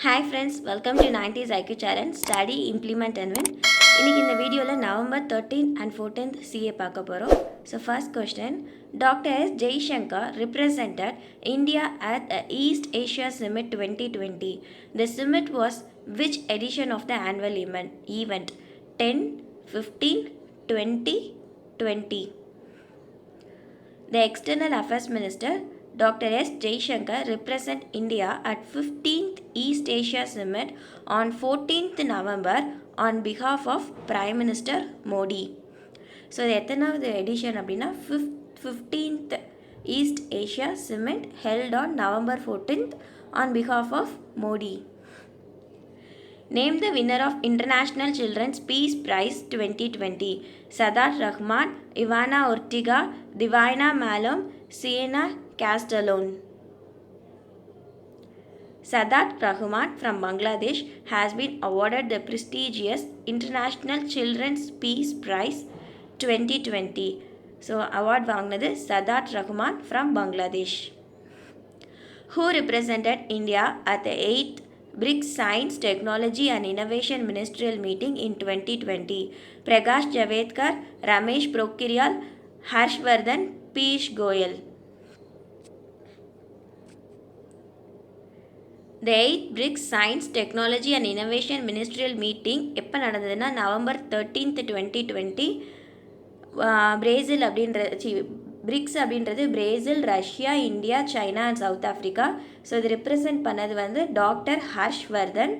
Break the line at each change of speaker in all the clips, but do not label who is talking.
Hi friends, welcome to 90s IQ Challenge Study, Implement and Win. இன்னைக்கு இந்த வீடியோவில் November 13th and 14th CA பார்க்க போகிறோம். So first question, Dr. S. Jaishankar represented India at the East Asia Summit 2020. The summit was which edition of the annual event? 10, 15, 20, 20. The External Affairs Minister Dr. S. Jaishankar represent India at 15th East Asia Summit on 14th November on behalf of Prime Minister Modi. So, இது எத்தனாவது edition அப்படின்னா 15th East Asia Summit held on November 14th on behalf of Modi. Name the winner of International Children's Peace Prize 2020. Sadat Rahman, Ivana Ortega, Divina Malum, Sienna Castellón. Sadat Rahman from Bangladesh has been awarded the prestigious International Children's Peace Prize 2020. So, award வாங்கினது Sadat Rahman from Bangladesh. Who represented India at the 8th BRICS Science, Technology and Innovation Ministerial Meeting in 2020? Prakash Javadekar, Ramesh Pokhriyal, Harshvardhan, Piyush Goyal. The 8th BRICS Science, Technology and Innovation Ministerial Meeting எப்போ நடந்ததுன்னா November 13th 2020 Brazil BRICS அப்படின்றது Brazil, Russia, India, China and South Africa. So இது represent பண்ணது வந்து doctor Harshvardhan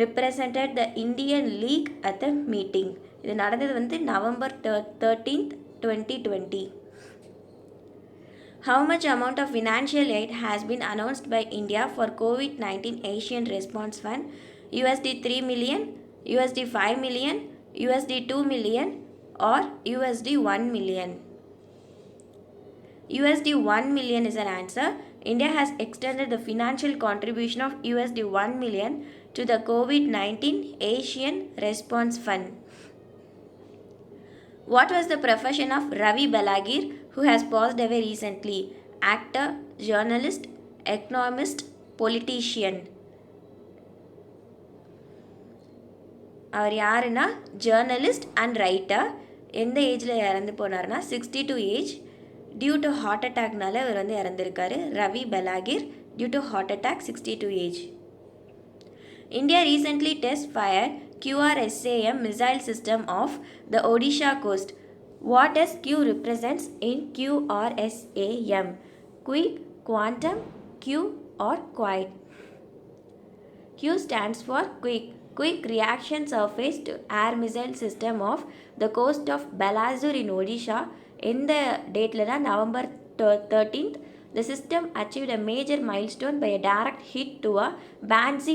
represented the Indian league at the meeting. இது நடந்தது வந்து November 13th 2020. How much amount of financial aid has been announced by India for COVID-19 Asian Response Fund? USD 3 million, USD 5 million, USD 2 million or USD 1 million? USD 1 million is an answer. India has extended the financial contribution of USD 1 million to the COVID-19 Asian Response Fund. What was the profession of Ravi Balagir, who has passed away recently? Actor, journalist, economist, politician. அவர் யாருன்னா journalist and writer. எந்த ஏஜில் இறந்து போனார்னா 62 age. Due to heart அட்டாக்னால இவர் வந்து இறந்துருக்காரு. ரவி பலாகிர் due to heart attack 62 age. India recently test fired QRSAM missile system off the Odisha coast. What does Q represents in QRSAM? Quick, quantum, Q or quiet? Q stands for quick. Quick reaction surface to air missile system of the coast of Balasore in Odisha. In the date November 13th, the system achieved a major milestone by a direct hit to a Bansi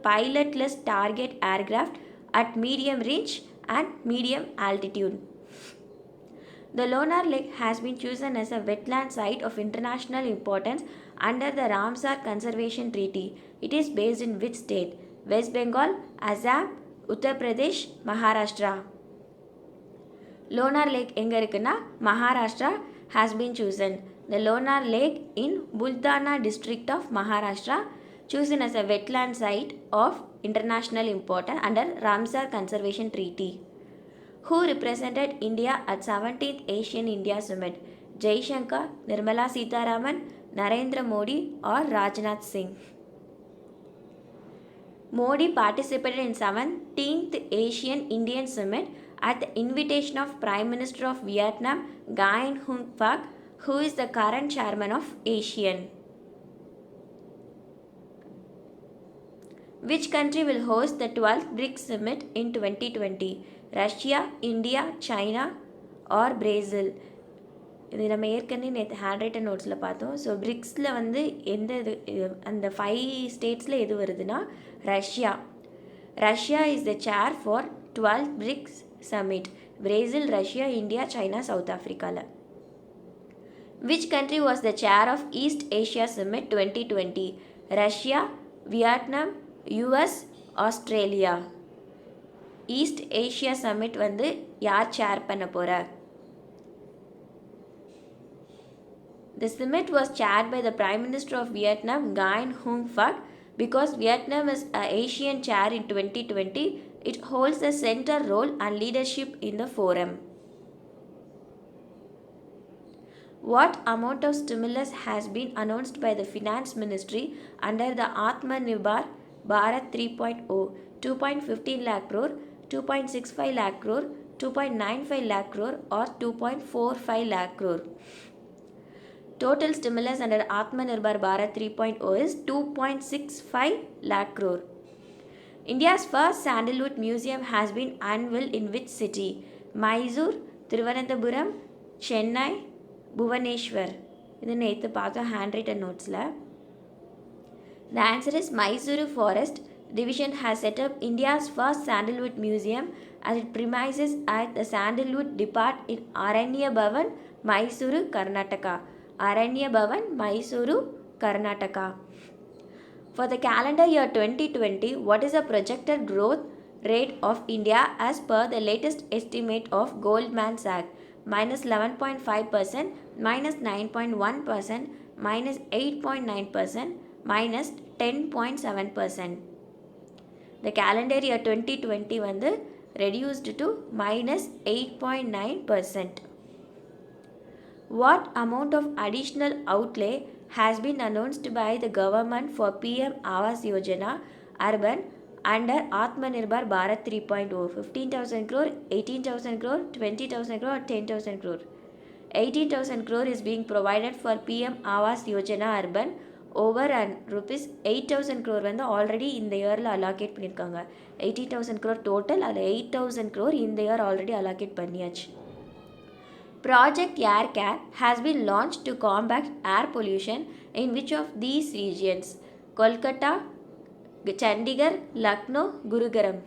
pilotless target aircraft at medium range and medium altitude. The Lonar Lake has been chosen as a wetland site of international importance under the Ramsar Conservation Treaty. It is based in which state? West Bengal, Assam, Uttar Pradesh, Maharashtra. Lonar Lake எங்கே இருக்குன்னா Maharashtra has been chosen. The Lonar Lake in Buldana district of Maharashtra chosen as a wetland site of international importance under Ramsar Conservation Treaty. Who represented India at 17th Asian India Summit? Jaishankar, Nirmala Sitharaman, Narendra Modi or Rajnath Singh? Modi participated in 17th Asian Indian Summit at the invitation of Prime Minister of Vietnam, Nguyen Hung Phuc, who is the current chairman of ASEAN. Which country will host the 12th BRICS Summit in 2020? Russia, India, China or Brazil? இது நம்ம ஏற்கனவே நேற்று hand written நோட்ஸில் பார்த்தோம். So பிரிக்ஸில் வந்து எந்த இது அந்த 5 ஸ்டேட்ஸில் எது வருதுன்னா Russia. Russia is the chair for 12th BRICS summit. Brazil, Russia, India, China, South ஆஃப்ரிக்காவில். Which country was the chair of East Asia summit 2020? Russia, Vietnam, US, Australia. East Asia summit வந்து யார் சேர் பண்ண போகிறார்? The summit was chaired by the Prime Minister of Vietnam, Nguyen Hung Phuc. Because Vietnam is an Asian chair in 2020, it holds a central role and leadership in the forum. What amount of stimulus has been announced by the Finance Ministry under the Atmanirbhar Bharat 3.0? 2.15 lakh crore, 2.65 lakh crore, 2.95 lakh crore or 2.45 lakh crore? Total stimulus under Atmanirbhar Bharat 3.0 is 2.65 lakh crore. India's first sandalwood museum has been unveiled in which city? Mysore, Thiruvananthapuram, Chennai, Bhubaneswar. இது நேற்று பார்த்தோம் hand written நோட்ஸில். The answer is Mysuru Forest Division has set up India's first sandalwood museum as it premises at the Sandalwood Depot in Aranya Bhavan, Mysuru, Karnataka. Aranya Bhavan, Mysuru, Karnataka. For the calendar year 2020, what is the projected growth rate of India as per the latest estimate of Goldman Sachs? Minus 11.5%, minus 9.1%, minus 8.9%, minus 10.7%. The calendar year 2020 வந்து reduced to minus 8.9%. What amount of additional outlay has been announced by the government for PM Awas Yojana Urban under Atmanirbhar Bharat 3.0? 15,000 crore, 18,000 crore, 20,000 crore or 10,000 crore? 18,000 crore is being provided for PM Awas Yojana Urban over and rupees 8,000 crore வந்து already இந்த இயரில் allocate பண்ணியிருக்காங்க. 18,000 crore total, அதில் 8,000 crore இந்த year already allocate பண்ணியாச்சு. Project AirCare has been launched to combat air pollution in which of these regions? Kolkata, Chandigarh, Lucknow, Gurugram.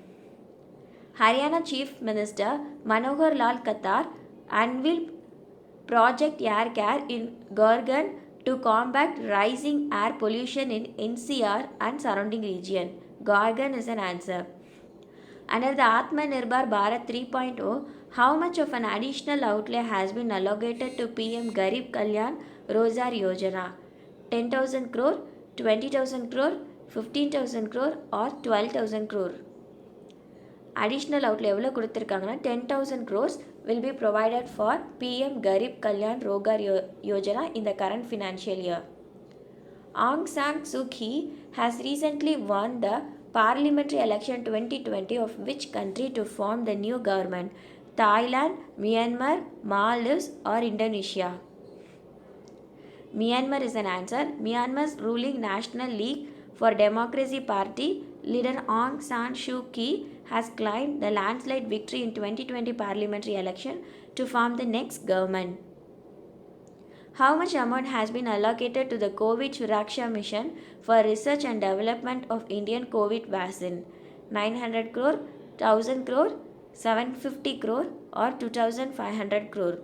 Haryana Chief Minister Manohar Lal Khattar unveiled Project AirCare in Gurgaon to combat rising air pollution in NCR and surrounding region. Gurgaon is an answer. Under the Atmanirbhar Bharat 3.0, how much of an additional outlay has been allocated to PM Garib Kalyan Rozgar Yojana? 10,000 crore, 20,000 crore, 15,000 crore or 12,000 crore? Additional outlay எவ்வளோ கொடுத்துருக்காங்கன்னா 10,000 crores will be provided for PM Garib Kalyan Rozgar Yojana in the current financial year. Aung San Suu Kyi has recently won the parliamentary election 2020 of which country to form the new government? Thailand, Myanmar, Maldives or Indonesia? Myanmar is an answer. Myanmar's ruling National League for Democracy Party leader Aung San Suu Kyi has claimed the landslide victory in 2020 parliamentary election to form the next government. How much amount has been allocated to the COVID Suraksha mission for research and development of Indian COVID vaccine? 900 crore, 1000 crore, 750 crore or 2500 crore?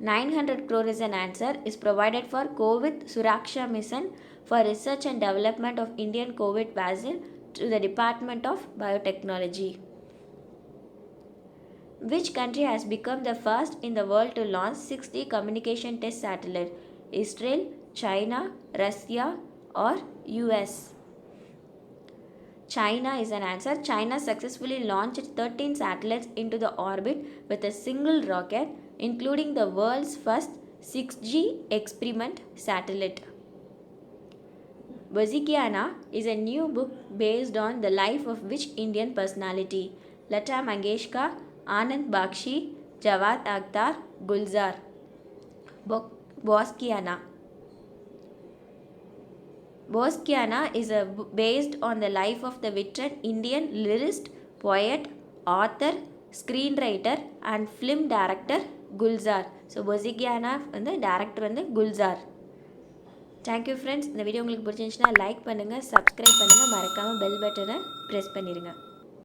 900 crore is an answer is provided for COVID Suraksha mission for research and development of Indian COVID vaccine to the Department of Biotechnology. Which country has become the first in the world to launch 6D communication test satellite? Israel, China, Russia or US? China is an answer. China successfully launched 13 satellites into the orbit with a single rocket, including the world's first 6G experiment satellite. Bozigiana is a new book based on the life of which Indian personality? Lata Mangeshkar, Anand Bakshi, Jawad Akhtar, Gulzar. Bozigiana. Bozigiana is based on the life of the veteran Indian lyricist, poet, author, screenwriter and film director Gulzar. So Bozigiana வந்து director வந்து Gulzar. Thank you friends. இந்த video உங்களுக்கு பிடிச்சிருந்துச்சுன்னா like பண்ணுங்கள், subscribe பண்ணுங்கள், மறக்காமல் bell பட்டனை press பண்ணிடுங்க.